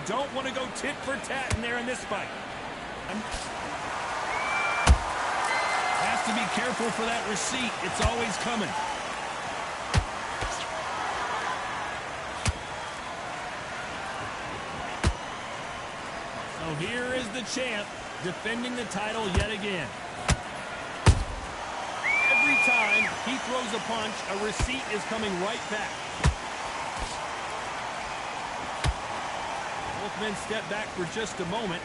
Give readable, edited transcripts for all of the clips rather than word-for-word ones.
don't want to go tit for tat in there in this fight. Has to be careful for that receipt. It's always coming. So here is the champ defending the title yet again. Every time he throws a punch, a receipt is coming right back. Both men step back for just a moment.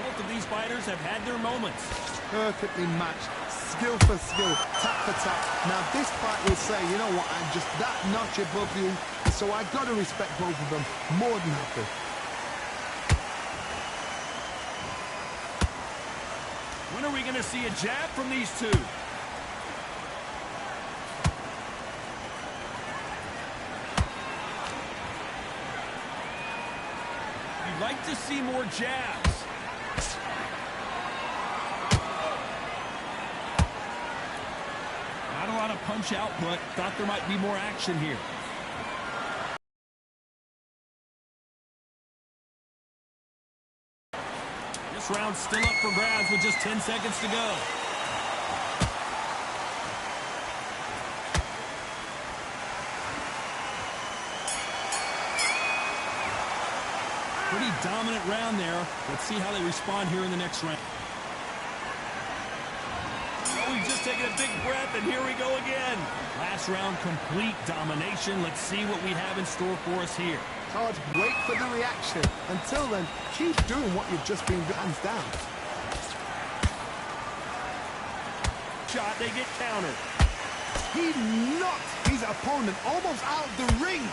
Both of these fighters have had their moments. Perfectly matched, skill for skill, tap for tap. Now this fight will say, you know what, I'm just that notch above you, so I got to respect both of them more than happy. When are we going to see a jab from these two? You'd like to see more jabs. Not a lot of punch output. Thought there might be more action here. This round's still up for grabs with just 10 seconds to go. Pretty dominant round there. Let's see how they respond here in the next round. Oh, we've just taken a big breath, and here we go again. Last round, complete domination. Let's see what we have in store for us here. Todd, wait for the reaction. Until then, keep doing what you've just been hands down. Shot, they get countered. He knocked his opponent almost out of the ring.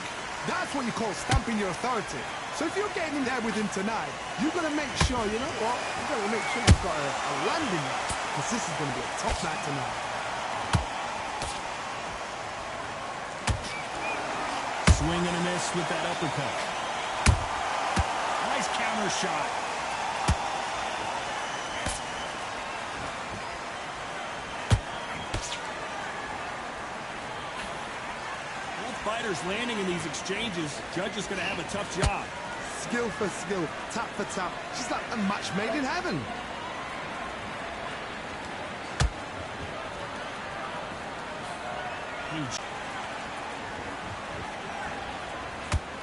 That's what you call stamping your authority. So if you're getting in there with him tonight, you've got to make sure, you know what? You've got to make sure you've got a landing there. Because this is going to be a top night tonight. Swing and a miss with that uppercut. Nice counter shot. Both fighters landing in these exchanges. Judge is going to have a tough job. Skill for skill, tap for tap. Just like a match made in heaven. Huge.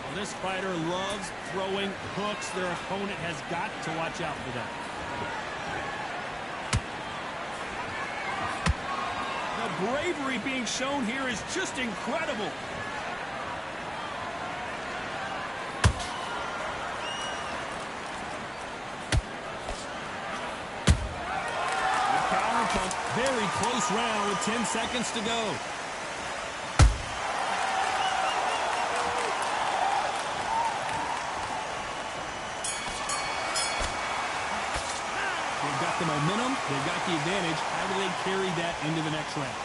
Well, this fighter loves throwing hooks. Their opponent has got to watch out for that. The bravery being shown here is just incredible. Very close round with 10 seconds to go. They've got the momentum. They've got the advantage. How do they carry that into the next round?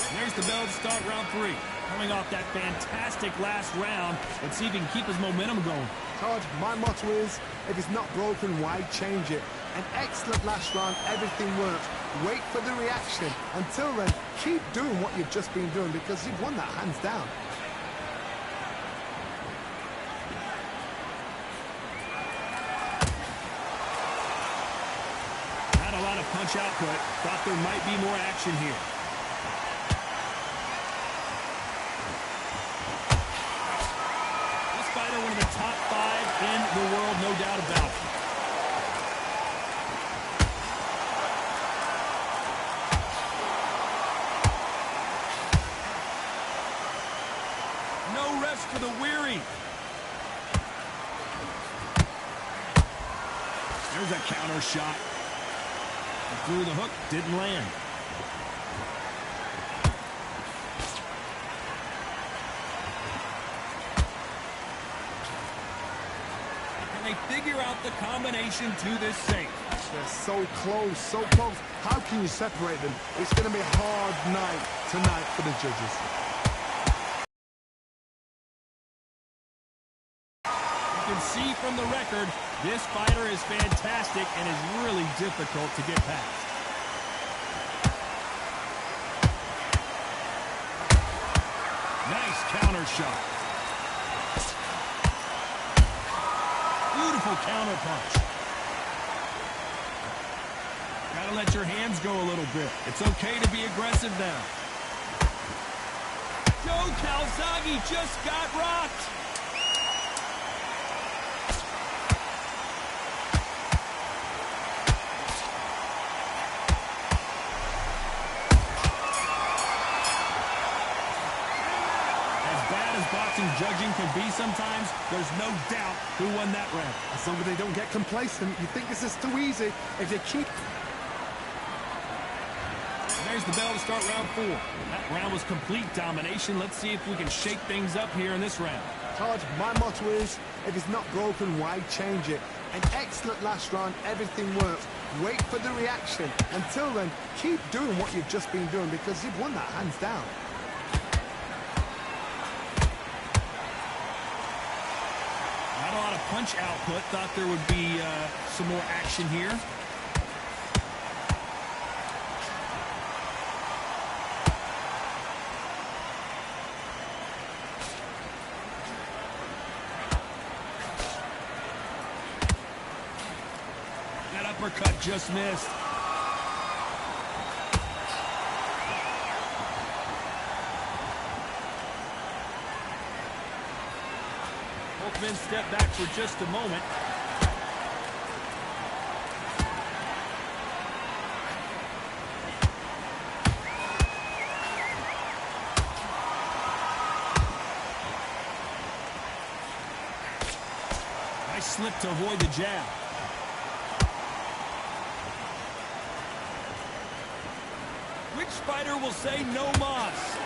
And there's the bell to start round 3. Coming off that fantastic last round. Let's see if he can keep his momentum going. Todd, my motto is, if it's not broken, why change it? An excellent last round, everything worked. Wait for the reaction. Until then, keep doing what you've just been doing because you've won that hands down. Not a lot of punch output. Thought there might be more action here. This fighter, one of the top 5 in the world, no doubt about it. No rest for the weary. There's a counter shot. Threw the hook, didn't land. Can they figure out the combination to this safe? They're so close, so close. How can you separate them? It's going to be a hard night tonight for the judges. You can see from the record, this fighter is fantastic and is really difficult to get past. counter shot. Beautiful counter punch. Gotta let your hands go a little bit. It's okay to be aggressive now. Joe Calzaghe just got rocked. Boxing judging can be sometimes, there's no doubt who won that round. As long as they don't get complacent, you think this is too easy. If they keep... There's the bell to start round 4. That round was complete domination. Let's see if we can shake things up here in this round. Todd, my motto is, if it's not broken, why change it? An excellent last round, everything works. Wait for the reaction. Until then, keep doing what you've just been doing because you've won that hands down. Not a lot of punch output. Thought there would be some more action here. That uppercut just missed. Both men step back for just a moment. Nice slip to avoid the jab. Which fighter will say no mas?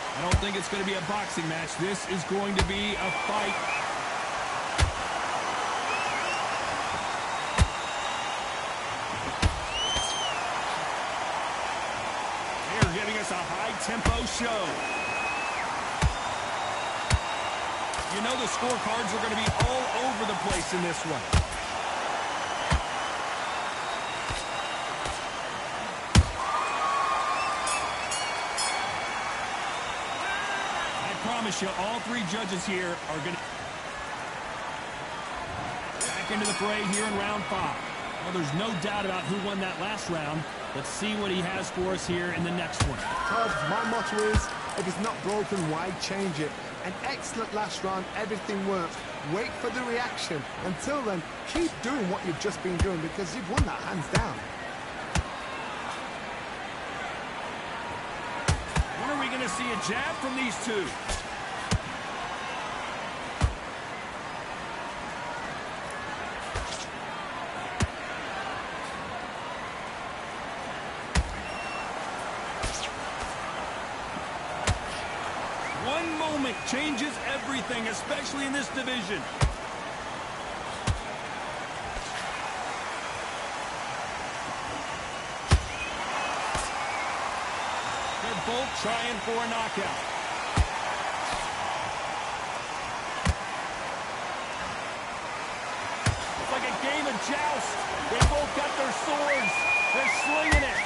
I don't think it's going to be a boxing match. This is going to be a fight. They're giving us a high-tempo show. You know the scorecards are going to be all over the place in this one. I promise you, all three judges here are going to back into the fray here in round 5. Well, there's no doubt about who won that last round. Let's see what he has for us here in the next one. Todd, my motto is, if it's not broken, why change it? An excellent last round, everything works. Wait for the reaction. Until then, keep doing what you've just been doing because you've won that hands down. When are we going to see a jab from these two? One moment changes everything, especially in this division. They're both trying for a knockout. It's like a game of joust. They both got their swords. They're slinging it.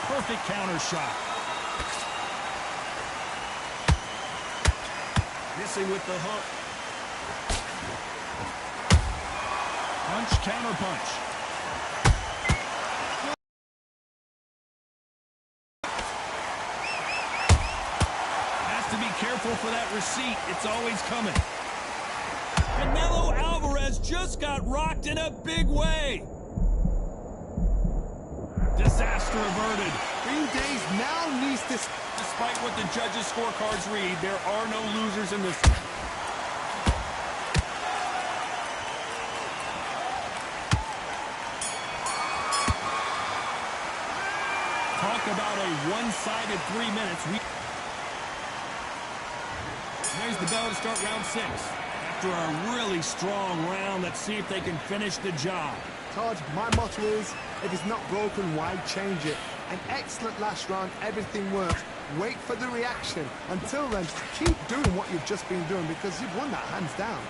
Perfect counter shot. Missing with the hook. Punch, counter punch. Has to be careful for that receipt. It's always coming. Canelo Alvarez just got rocked in a big way. Disaster averted. Green Days now needs this. Despite what the judges' scorecards read, there are no losers in this one. Talk about a one-sided 3 minutes. There's the bell to start round 6. Back after a really strong round. Let's see if they can finish the job. Todd, my motto is, if it's not broken, why change it? An excellent last round, everything works. Wait for the reaction. Until then, keep doing what you've just been doing because you've won that hands down.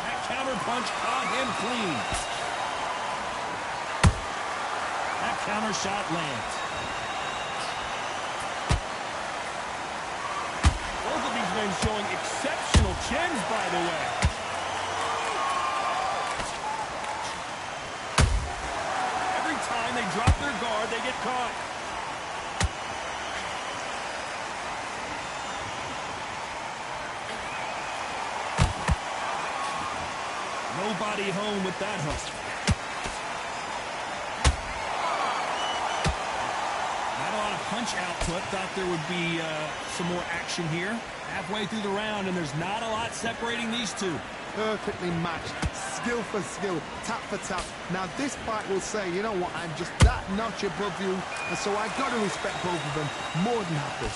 That counter punch caught him clean. That counter shot lands. Both of these men showing exceptional chins, by the way. Every time they drop their guard, they get caught. Nobody home with that hook. Not a lot of punch output. Thought there would be some more action here. Halfway through the round, and there's not a lot separating these two. Perfectly matched, skill for skill, tap for tap. Now this fight will say, you know what, I'm just that notch above you, and so I got to respect both of them more than happy.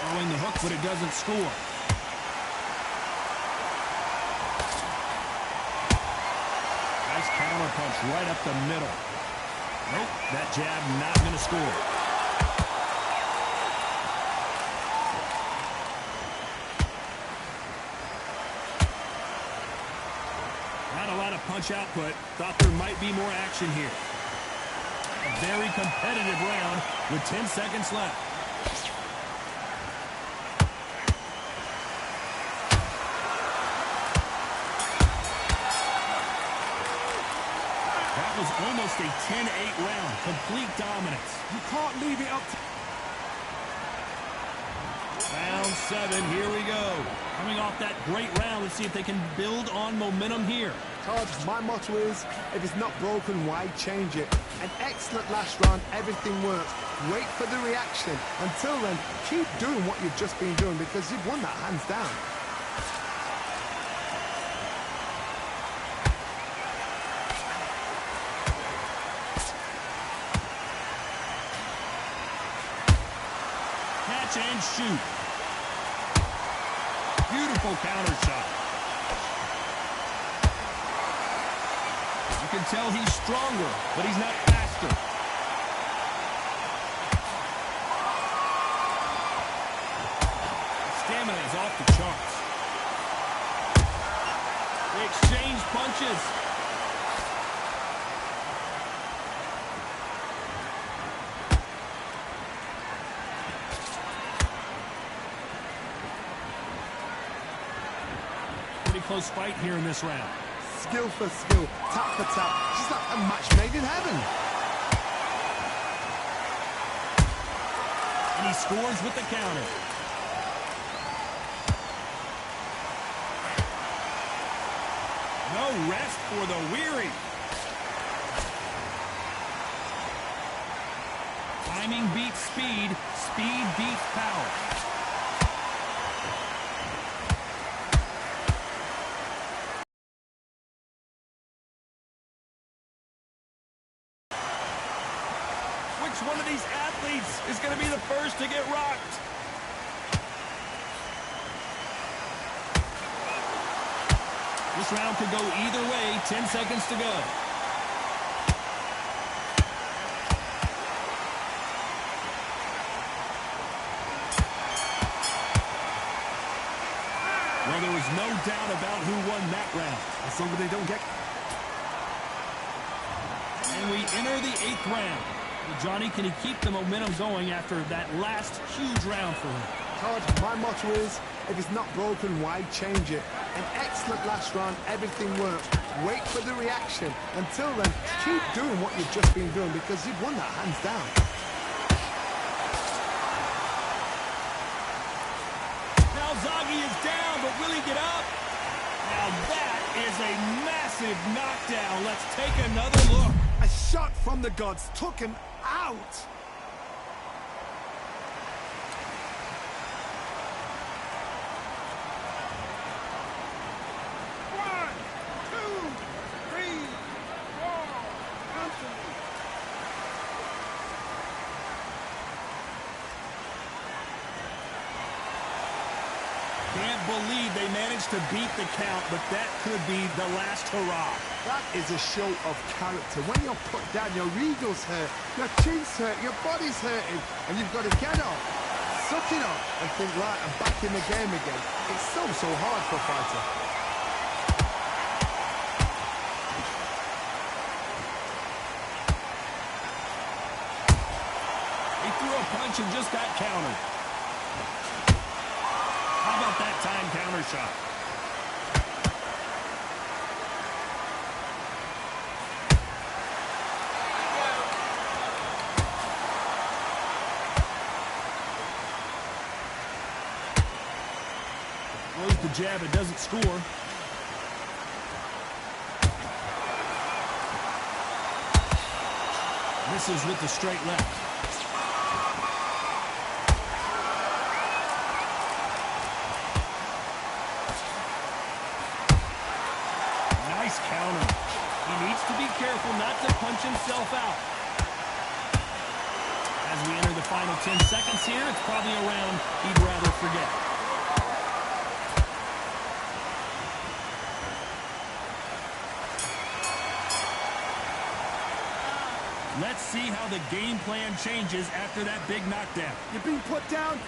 Throwing the hook, but it doesn't score. Nice counter punch right up the middle. Nope, that jab not going to score. Not a lot of punch output. Thought there might be more action here. A very competitive round with 10 seconds left. That was almost a 10-8 round. Complete dominance. You can't leave it up to... Round 7, here we go. Coming off that great round, let's see if they can build on momentum here. Todd, my motto is, if it's not broken, why change it? An excellent last round, everything works. Wait for the reaction. Until then, keep doing what you've just been doing because you've won that hands down. Catch and shoot. Beautiful counter shot. You can tell he's stronger, but he's not faster. Stamina is off the charts. They exchange punches. Close fight here in this round. Skill for skill, tap for tap. She's like a match made in heaven. And he scores with the counter. No rest for the weary. Timing beats speed. Speed beats power. Which one of these athletes is going to be the first to get rocked? This round could go either way. 10 seconds to go. Well, there was no doubt about who won that round. As long as they don't get... And we enter the 8th round. Johnny, can he keep the momentum going after that last huge round for him? Todd, my motto is, if it's not broken, why change it? An excellent last round, everything works. Wait for the reaction. Until then, keep doing what you've just been doing because you've won that hands down. Now Zagi is down, but will he get up? Now that is a massive knockdown. Let's take another look. A shot from the gods took him out. One, two, three, four. Can't believe they managed to beat the count, but that could be the last hurrah. That is a show of character. When you're put down, your ego's hurt, your chin's hurt, your body's hurting, and you've got to get up, suck it up, and think, right, I'm back in the game again. It's so hard for a fighter. He threw a punch and just got countered. How about that time counter shot? Throws the jab, it doesn't score. Misses with the straight left. Nice counter. He needs to be careful not to punch himself out. As we enter the final 10 seconds here, it's probably a round he'd rather forget. Let's see how the game plan changes after that big knockdown. You're being put down.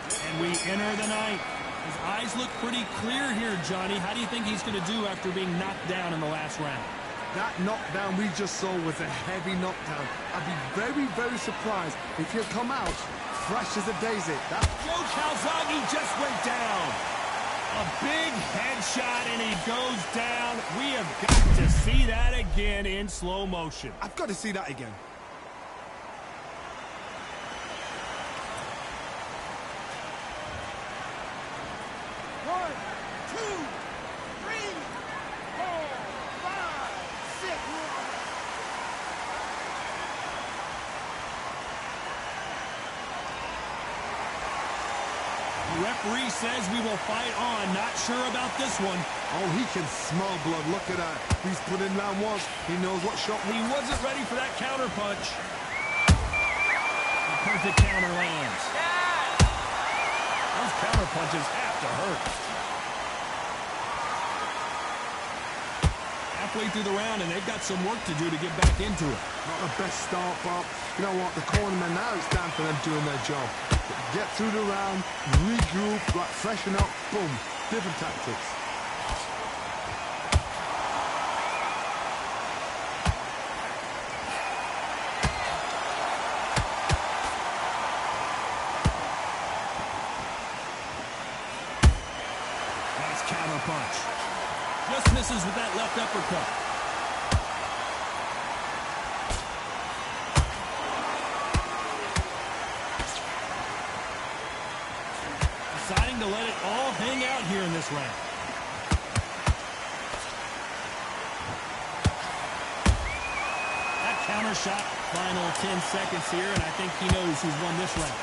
And we enter the ninth. His eyes look pretty clear here, Johnny. How do you think he's going to do after being knocked down in the last round? That knockdown we just saw was a heavy knockdown. I'd be very surprised if he'll come out fresh as a daisy. Joe Calzaghe just went down. A big headshot, and he goes down. We have got to see that again in slow motion. I've got to see that again. One, two, three, four, five, six. The referee says we will fight on. Not sure about this one. Oh, he can smell blood. Look at that. He's put in round one. He knows what shot. He wasn't ready for that counter punch. The perfect counter lands. Those counter punches have to hurt. Halfway through the round, and they've got some work to do to get back into it. Not the best start, but you know what? The cornermen now, it's time for them doing their job. Get through the round, regroup, like freshen up, boom. Different tactics. Nice counter punch. Just misses with that left uppercut. Deciding to let it all hang out here in this round. That counter shot, final 10 seconds here, and I think he knows who's won this round.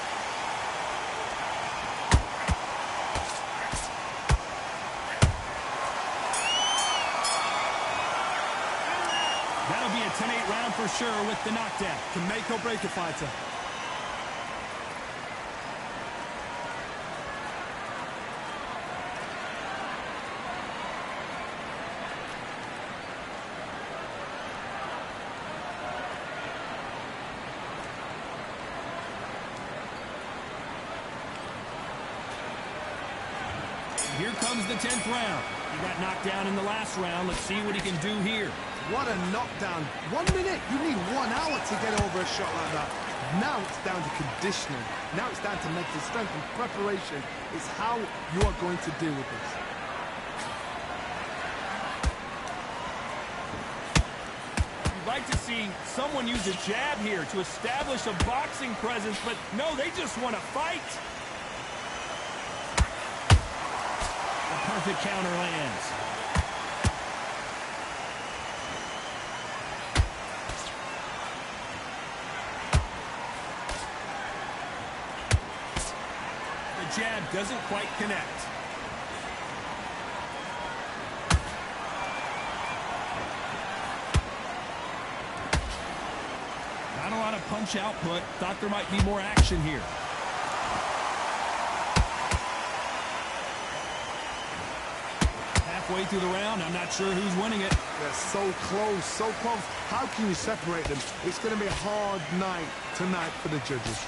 That'll be a 10-8 round for sure with the knockdown. Can make or break a fighter. Here comes the 10th round. He got knocked down in the last round. Let's see what he can do here. What a knockdown. 1 minute. You need 1 hour to get over a shot like that. Now it's down to conditioning. Now it's down to mental strength and preparation. It's how you are going to deal with this. You'd like to see someone use a jab here to establish a boxing presence, but no, they just want to fight. Perfect counter lands. The jab doesn't quite connect. Not a lot of punch output. Thought there might be more action here. halfway through the round. I'm not sure who's winning it. They're so close, so close. How can you separate them? It's going to be a hard night tonight for the judges.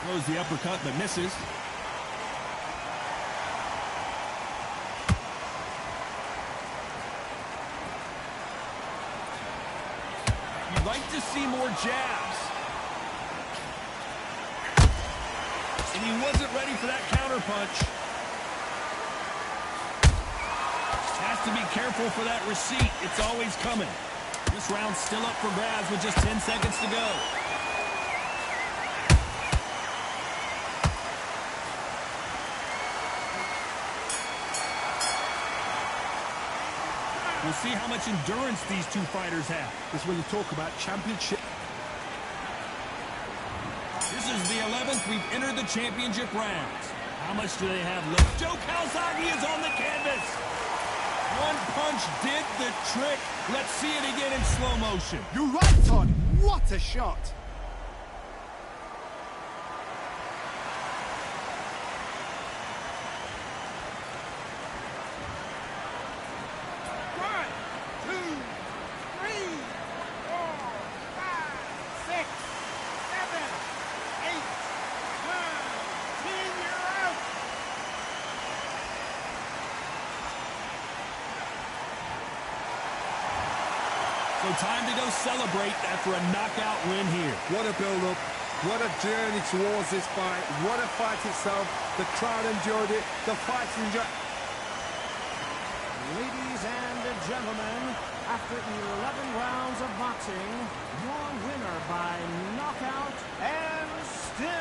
Throws the uppercut but misses. You'd like to see more jabs. And he wasn't ready for that counter punch. Has to be careful for that receipt. It's always coming. This round's still up for grabs with just 10 seconds to go. We'll see how much endurance these two fighters have. This is when you talk about championship. This is the 11th we've entered the championship rounds. How much do they have left? Joe Calzaghe is on the canvas. One punch did the trick. Let's see it again in slow motion. You're right, Todd. What a shot. So time to go celebrate after a knockout win here. What a build-up. What a journey towards this fight. What a fight itself. The crowd enjoyed it. The fighters enjoyed it. Ladies and gentlemen, after 11 rounds of boxing, your winner by knockout and still